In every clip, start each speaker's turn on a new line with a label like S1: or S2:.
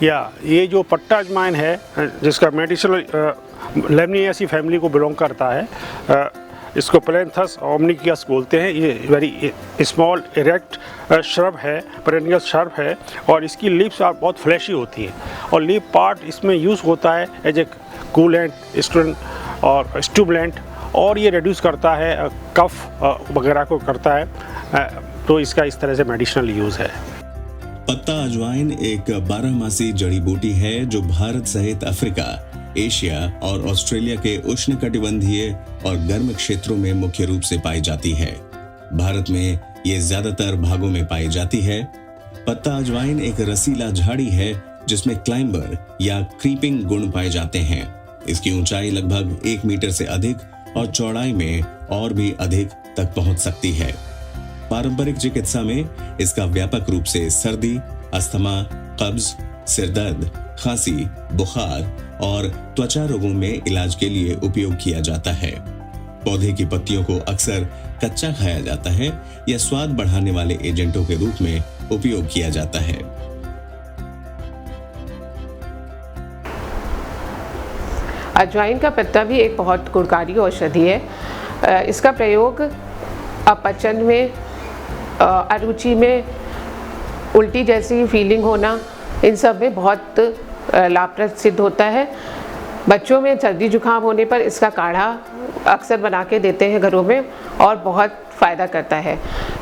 S1: या ये जो पत्ता अजवाइन है जिसका मेडिसिनल लेमनिएसी फैमिली को बिलोंग करता है, इसको प्लैंथस ओमनिकियस बोलते हैं। ये वेरी स्मॉल इरेक्ट श्रब है, पेरेनियल श्रब है, और इसकी लीव्स बहुत फ्लैशी होती हैं और लीव पार्ट इसमें यूज़ होता है एज ए कूलेंट, स्टूडेंट और स्टूबलेंट, और ये रिड्यूस करता है कफ वगैरह को करता है, तो इसका इस तरह से मेडिसिनल यूज़ है।
S2: पत्ता अजवाइन एक 12मासी जड़ी बूटी है जो भारत सहित अफ्रीका, एशिया और ऑस्ट्रेलिया के उष्णकटिबंधीय और गर्म क्षेत्रों में मुख्य रूप से पाई जाती है। भारत में ये ज्यादातर भागों में पाई जाती है। पत्ता अजवाइन एक रसीला झाड़ी है जिसमें क्लाइंबर या क्रीपिंग गुण पाए जाते हैं। इसकी ऊंचाई लगभग 1 मीटर से अधिक और चौड़ाई में और भी अधिक तक पहुंच सकती है। पारंपरिक चिकित्सा में इसका व्यापक रूप से सर्दी, अस्थमा, कब्ज, सिरदर्द, खांसी, बुखार और त्वचा रोगों में इलाज के लिए उपयोग किया जाता है। पौधे की पत्तियों को अक्सर कच्चा खाया जाता है या स्वाद बढ़ाने वाले एजेंटों के रूप में उपयोग किया जाता है।
S3: अजवाइन का पत्ता भी एक बहुत गुणकारी औषधि है। इसका प्रयोग अपचन में, अरुचि में, उल्टी जैसी फीलिंग होना, इन सब में बहुत लाभप्रद सिद्ध होता है। बच्चों में सर्दी जुकाम होने पर इसका काढ़ा अक्सर बना के देते हैं घरों में और बहुत फ़ायदा करता है।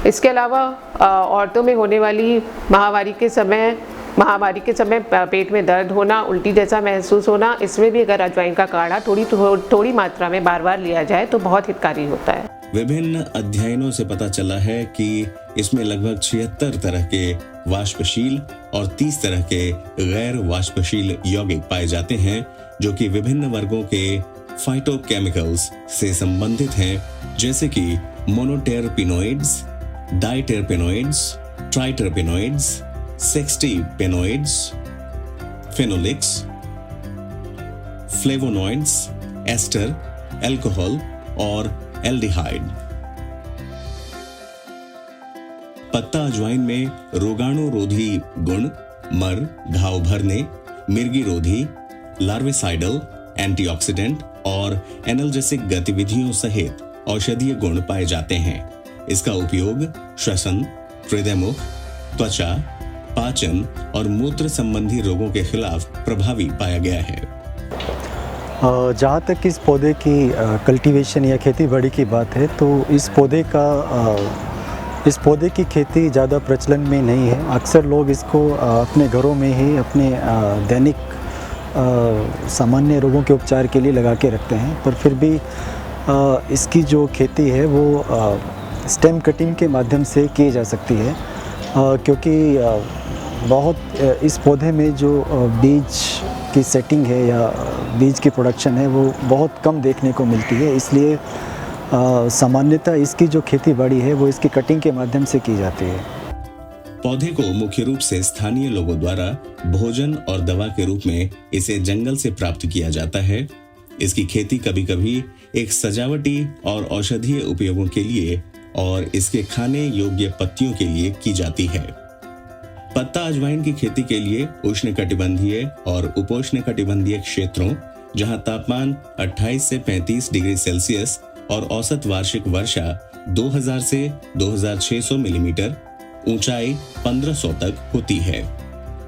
S3: इसके अलावा औरतों में होने वाली महामारी के समय पेट में दर्द होना, उल्टी जैसा महसूस होना, इसमें भी अगर अजवाइन का काढ़ा थोड़ी मात्रा में बार-बार लिया जाए तो बहुत हितकारी होता है।
S2: विभिन्न अध्ययनों से पता चला है कि इसमें लगभग 76 तरह के वाष्पशील और 30 तरह के गैर वाष्पशील यौगिक पाए जाते हैं जो कि विभिन्न वर्गों के फाइटोकेमिकल्स से संबंधित हैं, जैसे कि मोनोटेरपिनोइड्स, डाइटेरपिनोइड्स, ट्राइटरपिनोइड्स, सेक्सटीपेनोइड्स, फेनोलिक्स, फ्लेवोनॉइड्स, एस्टर, अल्कोहल और एल्डिहाइड। पत्ता अजवाइन में रोगाणुरोधी गुण, मर, घाव भरने, मिर्गी रोधी, लार्विसाइडल, एंटीऑक्सीडेंट और एनाल्जेसिक गतिविधियों सहित औषधीय गुण पाए जाते हैं। इसका उपयोग श्वसन, हृदयमुख, त्वचा, पाचन और मूत्र संबंधी रोगों के खिलाफ प्रभावी पाया गया है।
S4: जहाँ तक इस पौधे की कल्टीवेशन या खेती बाड़ी की बात है तो इस पौधे की खेती ज़्यादा प्रचलन में नहीं है। अक्सर लोग इसको अपने घरों में ही अपने दैनिक सामान्य रोगों के उपचार के लिए लगा के रखते हैं, पर फिर भी इसकी जो खेती है वो स्टेम कटिंग के माध्यम से की जा सकती है, क्योंकि बहुत इस पौधे में जो बीज की सेटिंग है या बीज की प्रोडक्शन है वो बहुत कम देखने को मिलती है। इसलिए सामान्यतः इसकी जो खेती बाड़ी है वो इसकी कटिंग के माध्यम से की जाती है।
S2: पौधे को मुख्य रूप से स्थानीय लोगों द्वारा भोजन और दवा के रूप में इसे जंगल से प्राप्त किया जाता है। इसकी खेती कभी कभी एक सजावटी और औषधीय उपयोगों के लिए और इसके खाने योग्य पत्तियों के लिए की जाती है। पत्ता अजवाइन की खेती के लिए उष्णकटिबंधीय और उपोष्णकटिबंधीय क्षेत्रों, जहां तापमान 28 से 35 डिग्री सेल्सियस और औसत वार्षिक वर्षा 2000 से 2600 मिलीमीटर, ऊंचाई 1500 तक होती है।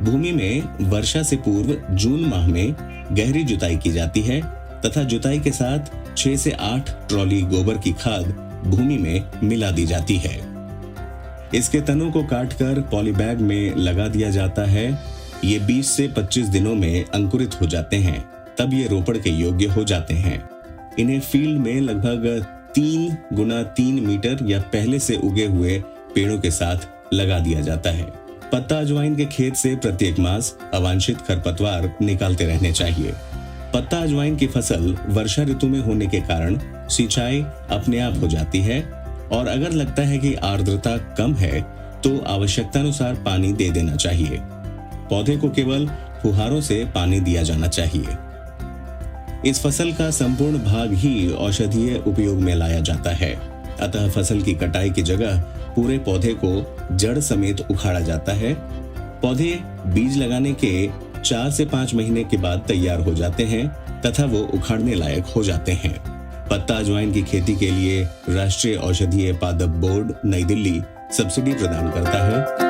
S2: भूमि में वर्षा से पूर्व जून माह में गहरी जुताई की जाती है तथा जुताई के साथ 6 से 8 ट्रॉली गोबर की खाद भूमि में मिला दी जाती है। इसके तनों को काटकर पॉलीबैग में लगा दिया जाता है। ये 20 से 25 दिनों में अंकुरित हो जाते हैं, तब ये रोपण के योग्य हो जाते हैं। इन्हें फील्ड में लगभग 3 गुना 3 मीटर या पहले से उगे हुए पेड़ों के साथ लगा दिया जाता है। पत्ता अजवाइन के खेत से प्रत्येक मास अवांछित खरपतवार निकालते रहने चाहिए। पत्ता अजवाइन की फसल वर्षा ऋतु में होने के कारण सिंचाई अपने आप हो जाती है और अगर लगता है कि आर्द्रता कम है तो आवश्यकतानुसार पानी दे देना चाहिए। पौधे को केवल फुहारों से पानी दिया जाना चाहिए। इस फसल का संपूर्ण भाग ही औषधीय उपयोग में लाया जाता है, अतः फसल की कटाई की जगह पूरे पौधे को जड़ समेत उखाड़ा जाता है। पौधे बीज लगाने के 4 से 5 महीने के बाद तैयार हो जाते हैं तथा वो उखाड़ने लायक हो जाते हैं। पत्ता अजवाइन की खेती के लिए राष्ट्रीय औषधीय पादप बोर्ड नई दिल्ली सब्सिडी प्रदान करता है।